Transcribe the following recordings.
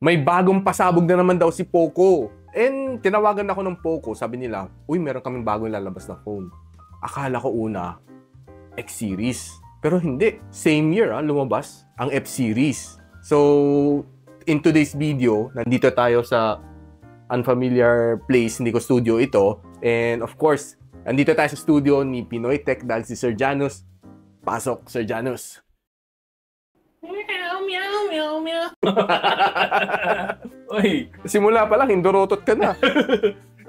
May bagong pasabog na naman daw si Poco. And tinawagan ako ng Poco, sabi nila, uy, meron kaming bagong lalabas na phone. Akala ko una, X-Series. Pero hindi. Same year, lumabas ang F-Series. So, in today's video, nandito tayo sa unfamiliar place, hindi ko studio ito. And of course, nandito tayo sa studio ni Pinoy Tech dahil si Sir Janus. Pasok, Sir Janus. Meow, meow, meow, meow. Uy, simula pa lang, hindorotot ka na.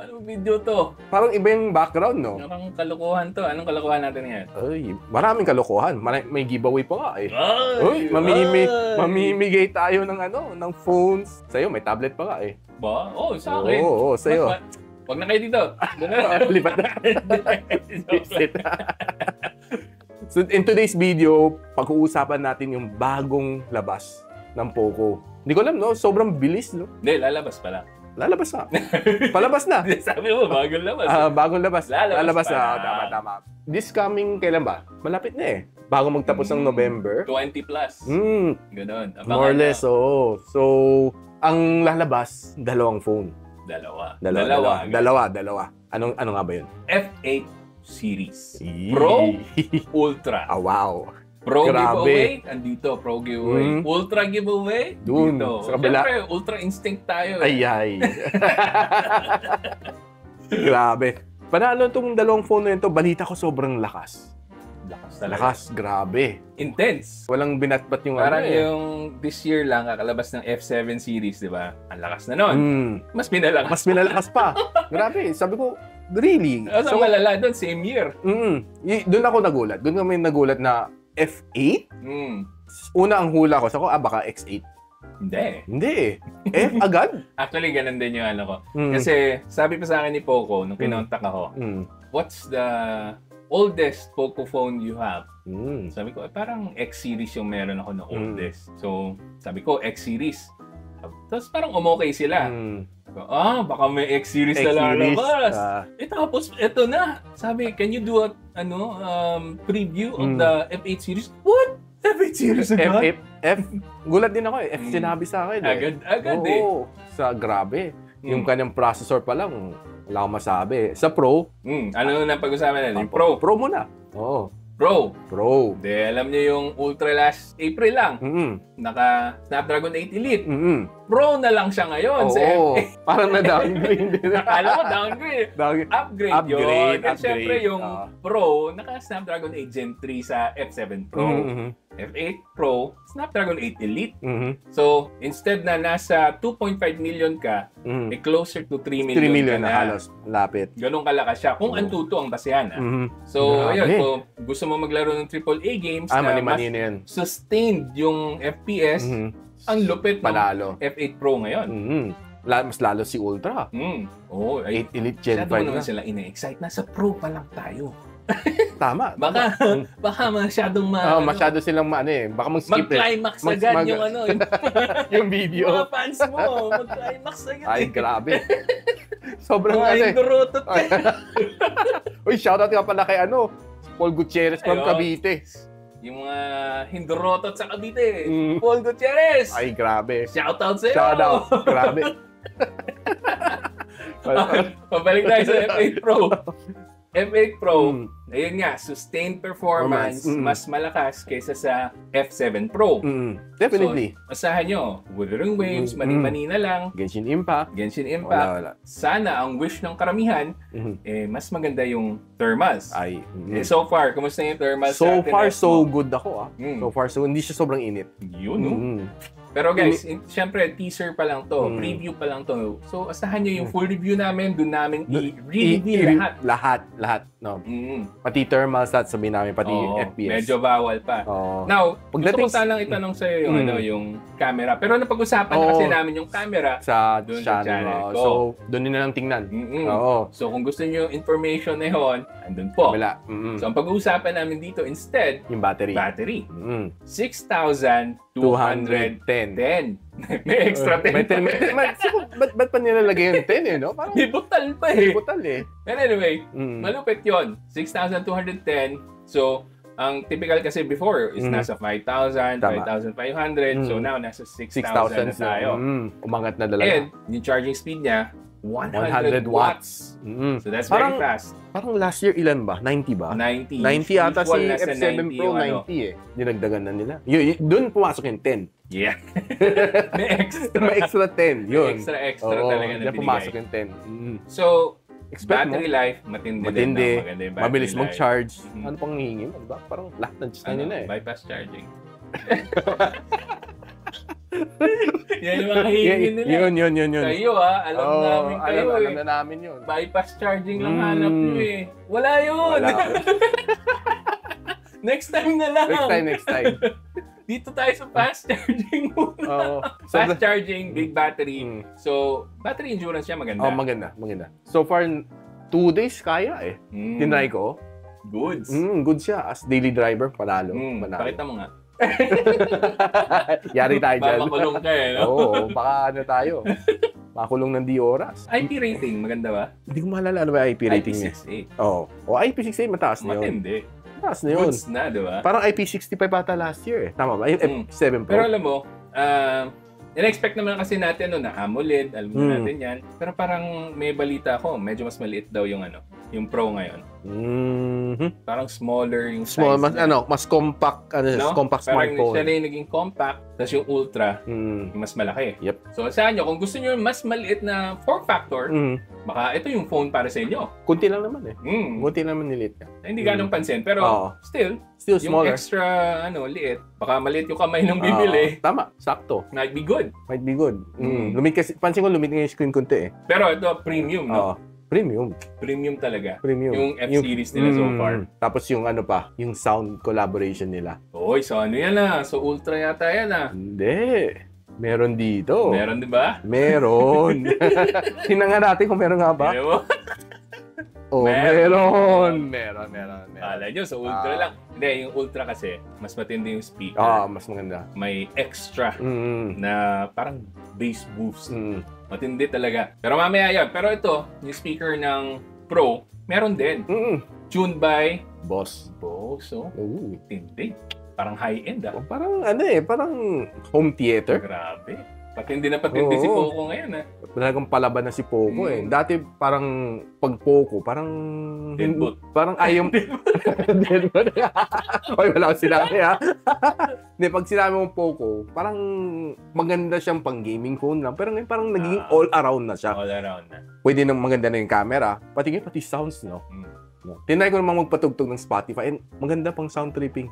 Anong video to? Parang iba yung background, no? Parang kalokohan to. Anong kalokohan natin ngayon? Ay, maraming kalokohan. May giveaway pa nga eh. Ay, Uy, mamimigay tayo ng phones. Sa'yo, may tablet pa nga eh. Ba? Oo, sa akin. Oo, sa'yo. Huwag na kayo dito. Lipat na. So, in today's video, pag-uusapan natin yung bagong labas ng Poco. Hindi ko alam, no? Sobrang bilis, no? Hindi, lalabas pala. Lalabas na. Palabas na. Sabi mo, bagong labas. Bagong labas. Lalabas na. pa. Tama. This coming, kailan ba? Malapit na eh. Bago magtapos ng November. 20 plus. Ganon. More or less, oo. So, ang lalabas, dalawang phone. Dalawa. Ano nga ba yun? F8 series. Pro, Ultra. Wow. Pro Grabe. giveaway, andito. Pro giveaway. Ultra giveaway, dun, dito. sa kabila. Siyempre, Ultra Instinct tayo. Ay. Grabe. Panalo itong dalawang phone na ito, balita ko sobrang lakas. Lakas talaga. Lakas, grabe. Intense. Walang binatbat yung Parang yung this year lang, kakalabas ng F7 series, di ba? Ang lakas na nun. Mas pinalakas pa. Grabe. Sabi ko, really? So, malala doon, same year. Doon ako nagulat. Doon kami nagulat na F8? Una ang hula ko. Sabi ko, baka X8. Hindi. F agad? Actually, ganun din yung ano ko. Kasi sabi pa sa akin ni Poco, nung kinontak ako, what's the oldest Poco phone you have? Sabi ko, parang X-series yung meron ako na oldest. So, sabi ko, X-series. Tapos parang umokay sila. Baka may X-series na lalabas. Tapos, eto na. Sabi, can you do a preview of the F8 series? What? F8 series agad? Gulat din ako eh. F sinabi sa akin eh. Agad eh. Grabe. Yung kanyang processor pa lang, wala akong masabi. Sa Pro. Ano na pag-usapan natin? Pro. Pro muna. Oo. Pro. Alam niyo yung Ultra last April lang. Naka Snapdragon 8 Elite. Pro na lang siya ngayon. Parang na-downgrade din. Alam mo, downgrade. Upgrade yun. At syempre yung Pro, naka Snapdragon 8 Gen 3 sa F7 Pro. F8 Pro, Snapdragon 8 Elite. So, instead na nasa 2.5 million ka, closer to 3 million, 3 million ka na. Halos. Lapit. Ganun kalakas siya. Kung Antutu ang basehan. So, ayun. Kung gusto mo maglaro ng AAA games na mas sustained yung FPS, ang lupit ng F8 Pro ngayon. Mas lalo si Ultra. 8 Elite Gen 5 na. Naman sila ina-excite. Nasa Pro pa lang tayo. Tama. Baka masyadong masyado silang baka mag-skip mag-climax agad yung yung video. Mga fans mo, mag-climax agad. Ay, grabe. Sobrang hindorotot ka. Uy, shoutout ka pala kay Paul Gutierrez from Cavite. Yung mga hindorotot sa Cavite. Paul Gutierrez. Ay, grabe. Shoutout sa'yo. Shoutout. Grabe. Pabalik tayo sa F8 Pro. F8 Pro, ayun nga, sustained performance, mas malakas kaysa sa F7 Pro. Definitely. So, asahan nyo, Wuthering Waves, mani-mani na lang. Genshin Impact. Wala. Sana ang wish ng karamihan, mas maganda yung thermals. So far, kumusta yung thermals? So far, so good ako. So far, so hindi siya sobrang init. Yun, Pero guys, syempre, teaser pa lang to, preview pa lang to. So, asahan nyo yung full review namin, doon namin i-review lahat. No? Pati thermals, sabihin namin, pati FPS. Medyo bawal pa. Now, gusto ko sanang itanong sa'yo yung, yung camera. Pero napag-usapan na kasi namin yung camera sa channel ko. So, doon nyo na lang tingnan. So, kung gusto nyo yung information na yun, andun po. So, ang pag-uusapan namin dito instead, yung battery. 6,210. May extra 10. Ba't pa nilalagay yung 10 no? Parang may butal pa eh. Butal eh. But anyway, malupit yon 6,210. So, Ang typical kasi before is nasa 5,000, 5,500. So now, nasa 6,000 na tayo. Umangat na talaga. And yung charging speed niya, 100 watts. So that's very fast. Parang last year ilan ba? 90 ba? 90. 90 ata si Usual nasa F7 Pro, 90 eh. Dinagdagan na nila. Doon pumasok yung 10. Yeah. May extra. May extra 10. Yun. May extra talaga na binigay. Pumasok yung 10. So, battery life, matindi. Maganda yung mabilis mag-charge. Ano pang hihingin mo, diba? Parang lahat na just na nila eh. Bypass charging. Yan yung mga hihingin nila. Yun. Kayo alam namin kayo alam na namin yun. Bypass charging lang hanap nyo eh. Wala yun! Next time na lang! Next time. Dito tayo sa fast charging muna. Fast charging, big battery. So, battery endurance siya maganda. Maganda. So far, 2 days kaya eh. Tinry ko. Goods. Good siya. As daily driver, panalo. Pakita mo nga. Yari tayo dyan. Makulong ka eh, no? Oo, baka ano tayo. Makulong ng di oras. IP rating, maganda ba? Hindi ko maalala ano ba IP rating niya. IP68. Oo. IP68, mataas na yun. Matindi. Mataas na yun. Goods na, di ba? Parang IP65 ata last year eh. Tama ba? F7 Pro. Pero alam mo, in-expect naman kasi natin na AMOLED, alam mo natin yan. Pero parang may balita ako, medyo mas maliit daw yung yung Pro ngayon. Parang smaller yung size. Mas compact, compact smartphone. Parang siya na yung naging compact, tapos yung Ultra, yung mas malaki. Yep. So sa inyo, kung gusto niyo mas maliit na form factor, baka ito yung phone para sa inyo. Kunti lang naman eh. Kunti lang naman niliit ka. Hindi ganong pansin, pero still smaller. Yung extra liit, baka maliit yung kamay ng bibili. Tama, sakto. Might be good. Lumit kasi, pansin ko lumit nga yung screen kunti eh. Pero ito, premium, no? Premium. Premium talaga. Premium. Yung F-series nila so far. Tapos yung yung sound collaboration nila. Oy, so yan So Ultra yata yan Hindi. Meron dito. Meron, di ba? Meron. Tingnan nga natin kung meron nga ba. Meron. Kala nyo, so Ultra lang. Hindi, yung Ultra kasi, mas matindi yung speaker. Mas maganda. May extra na parang bass boost. Matindi talaga. Pero mamaya yan. Pero ito, yung speaker ng Pro, meron din. Tuned by Boss. Matindi. Parang high-end Parang parang home theater. Grabe. Patindi si Poco ngayon Talagang palaban na si Poco eh. Dati parang pag Poco, parang Deadboot. Parang ayaw Deadboot. Oy, wala akong sinabi Hindi, pag sinabi mong Poco, parang maganda siyang pang gaming phone lang. Pero ngayon parang naging all around na siya. All around na. Pwede nang maganda na yung camera. Pati sounds, no? Tinry ko namang magpatugtog ng Spotify and maganda pang sound tripping.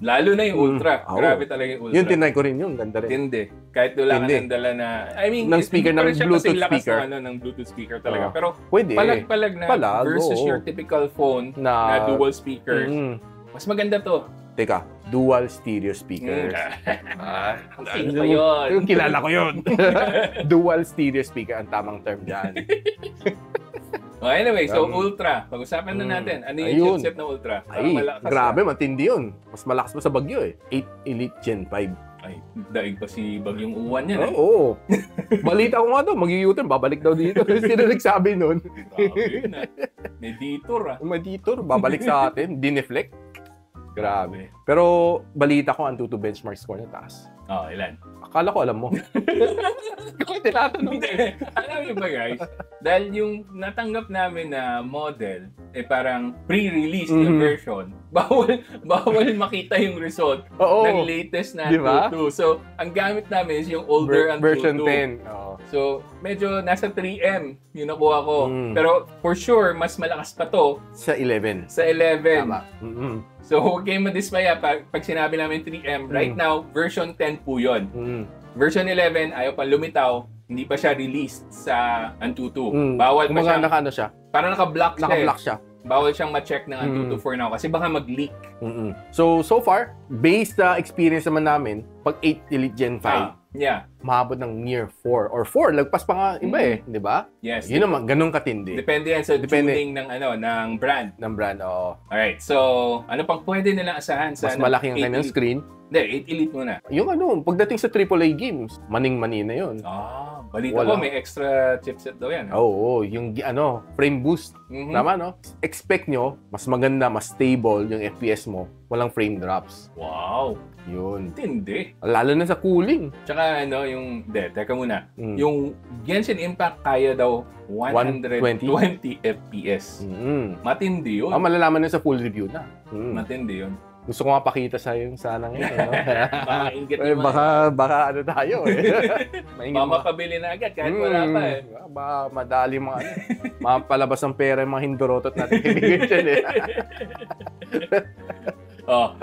Lalo na yung Ultra. Grabe talaga yung Ultra. Yung tinry ko rin yun. Ganda rin. Hindi. Kahit wala ka nang dala na... I mean, ng speaker, ng Bluetooth speaker. Ng Bluetooth speaker talaga. Pero pwede. Palag na versus your typical phone na dual speakers. Mas maganda to. Teka, dual stereo speakers. Sino ba yun? Kilala ko yun. Dual stereo speaker ang tamang term dyan. Anyway, so Ultra. Pag-usapan na natin. Ano yung chipset ng Ultra? Grabe, matindi yun. Mas malakas pa sa Bagyo eh. 8 Elite Gen 5. Ay, daig pa si Bagyong Uwan yan Oo. Balita ko nga daw, mag-U-turn, babalik daw dito. Sino nagsabi nun? Grabe yun Meditor Meditor, babalik sa atin. Dineflect. Grabe. Pero balita ko, ang Antutu benchmark score na taas. Ilan? Akala ko alam mo. Kung tinatanong. Alam niyo ba guys, dahil yung natanggap namin na model, parang pre-release yung version, bawal makita yung result ng latest na Antutu. So, ang gamit namin is yung older Antutu. Version 10. So, medyo nasa 3M yung nakuha ko. Pero for sure, mas malakas pa to. Sa 11. Sa 11. Tama. So, huwag kayong madismaya pag sinabi namin 3M. Right now, version 10 po yun. Version 11, ayaw pa lumitaw. Hindi pa siya released sa Antutu. Bawal pa siya. Naka-ano siya? Parang naka-block siya. Naka-block siya. Bawal siyang ma-check ng Antutu for now kasi baka mag-leak. So far, based sa experience naman namin, pag 8 Elite Gen 5, mahabot ng near 4 or 4. Lagpas pa nga iba di ba? Yes. Yun naman, ganun katindi. Depende yan sa tuning ng brand. Ng brand, Alright, so ano pang pwede nilang asahan sa mas malaki ang kanyang screen. Hindi, 8 Elite muna. Yung pagdating sa AAA games, maning-mani na yun. Balita ko may extra chipset daw yan. Oo, yung frame boost. Tama, no? Expect nyo, mas maganda, mas stable yung FPS mo. Walang frame drops. Wow! Yun. Tindi. Lalo na sa cooling. Tsaka teka muna. Yung Genshin Impact kaya daw 120 FPS. Matindi yun. Malalaman na sa full review na. Matindi yun. Gusto ko nga pakita sa yung sana ngayon. Makaingit yung baka tayo Mamapabili na agad kahit wala pa eh. Madali mapalabas ng pera yung mga hindorotot natin ibigay dyan eh.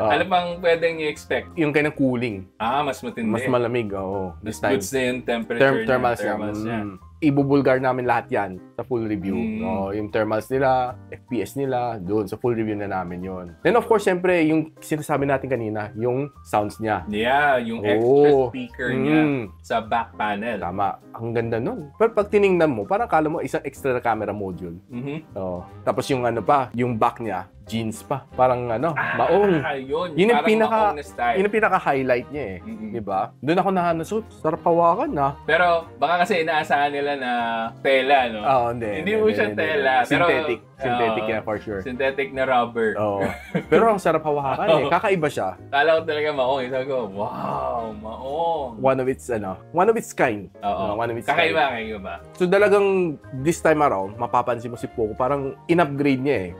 Ano pang pwedeng i-expect? Yung kanyang cooling. Mas matindi. Mas malamig, Mas goods na yung temperature thermals niya. Ibubulgar namin lahat yan sa full review. Yung thermals nila, FPS nila, doon sa full review na namin yon. Then of course, siyempre, yung sinasabi natin kanina, yung sounds niya. Yeah, yung extra speaker niya sa back panel. Tama. Ang ganda nun. Pero pag tiningnan mo, parang kala mo isang extra camera module. Tapos yung yung back niya, jeans pa. Parang maong. Yun yung pinaka-highlight niya eh. Diba? Doon ako sarap hawakan na. Pero baka kasi inaasahan nila na tela, no? Hindi mo siya tela. Synthetic. Synthetic yan for sure. Synthetic na rubber. Pero ang sarap hawakan eh. Kakaiba siya. Kala ko talaga maong. Sabi ko, wow, maong. One of its kind. Kakaiba. So talagang this time around, mapapansin mo si Poco, parang in-upgrade niya eh.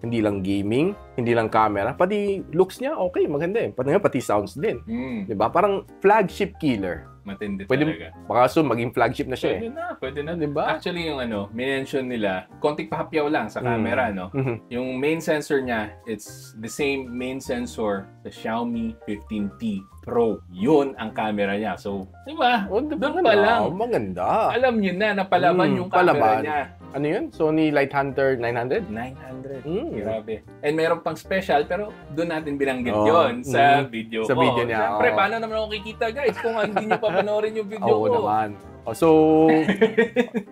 Hindi lang gaming, hindi lang camera, pati looks niya okay, maganda eh. Pati sounds din. Diba? Parang flagship killer. Matindi talaga. Baka soon maging flagship na siya Pwede na. Diba? Actually, yung minention nila, konting pahapyaw lang sa camera, no? Yung main sensor niya, it's the same main sensor sa Xiaomi 15T Pro. Yun ang camera niya. So, diba? Doon pa lang. Maganda. Alam niyo na, napalaban yung camera niya. Ano yun? Sony Lighthunter 900? 900. Grabe. And meron pang special, pero doon natin binanggit yun sa video ko. Sa video niya. Siyempre, paano naman ako kikita, guys, kung hindi nyo pa panoorin yung video ko? Oo naman. So,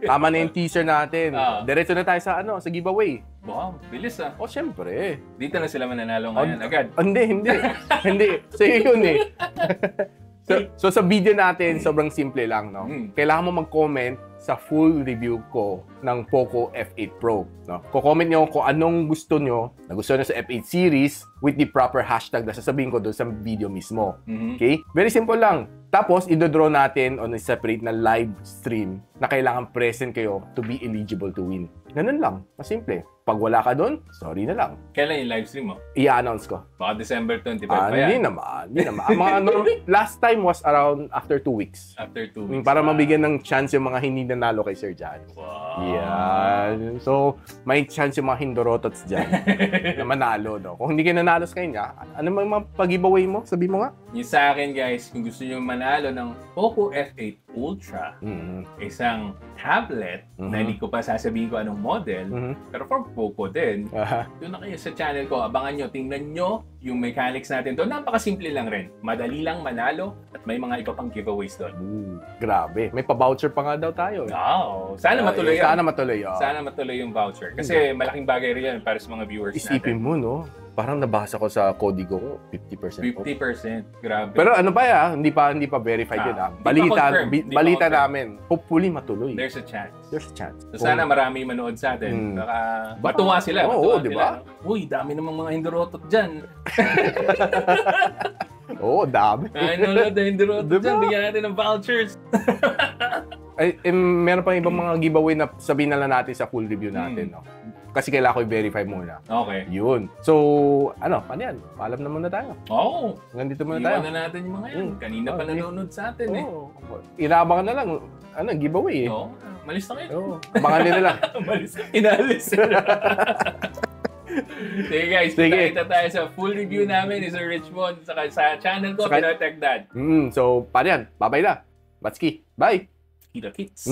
tama na yung teaser natin. Diretso na tayo sa giveaway. Wow, bilis Siyempre. Dito na sila mananalo ngayon agad. Hindi. Sa'yo yun eh. So sa video natin, sobrang simple lang, no? Kailangan mo mag-comment sa full review ko ng Poco F8 Pro, no? Ko-comment nyo kung anong gusto nyo sa F8 series with the proper hashtag na sasabihin ko doon sa video mismo. Okay? Very simple lang. Tapos, idodraw natin on a separate na live stream na kailangan present kayo to be eligible to win. Ganun lang. Masimple. Pag wala ka doon, sorry na lang. Kailan yung live stream mo? I-announce ko. Baka December 25 pa yan. Hindi naman. Last time was around after 2 weeks. After 2 weeks. Para mabigyan ng chance yung mga hindi nanalo kay Sir Jan. Wow. Yan. So, may chance yung mga hindorotots dyan na manalo, no? Kung hindi kayo nanalo sa kanya, ano mga pag-giveaway mo? Sabi mo nga. Yung sa akin, guys, kung gusto nyo manalo ng Poco F8 Ultra, isang tablet na hindi ko pa sasabihin ko anong model, pero for Poco din, doon na kayo sa channel ko. Abangan nyo, tingnan nyo yung mechanics natin doon. Napakasimple lang rin. Madali lang manalo at may mga iba pang giveaways doon. Grabe. May pa-voucher pa nga daw tayo. Wow. Sana matuloy yan. Sana matuloy yung voucher. Kasi malaking bagay rin yan para sa mga viewers natin. Isipin mo, no? Parang nabasa ko sa Codigo ko, 50% off. 50%. Grabe. Pero ano ba Hindi pa verified yun Balita namin. Hopefully matuloy. There's a chance. So, sana marami manood sa atin. Baka matuwa sila. Oo, di ba? Uy, dami namang mga hindorotot dyan. Oo, dami. Nanonood na hindorotot dyan. Bigyan natin ng vouchers. Meron pang ibang mga giveaway na sabihin na lang natin sa full review natin. No? Kasi kailangan ko i-verify muna. Okay. Yun. So, ano yan? Paalam na muna tayo. Oo. Nandito muna tayo. Iwan na natin yung mga yan. Kanina pa nanonood sa atin Inabangan na lang. Giveaway eh. Oo. Malis na kayo. Oo. Abangan nila lang. Malis. Inalis. Sige guys, kita tayo sa full review namin ni Sir Richmond sa channel ko, Pinoy Tech Dad. So, paano yan? Bye-bye na. Batski. Bye. Kita kits.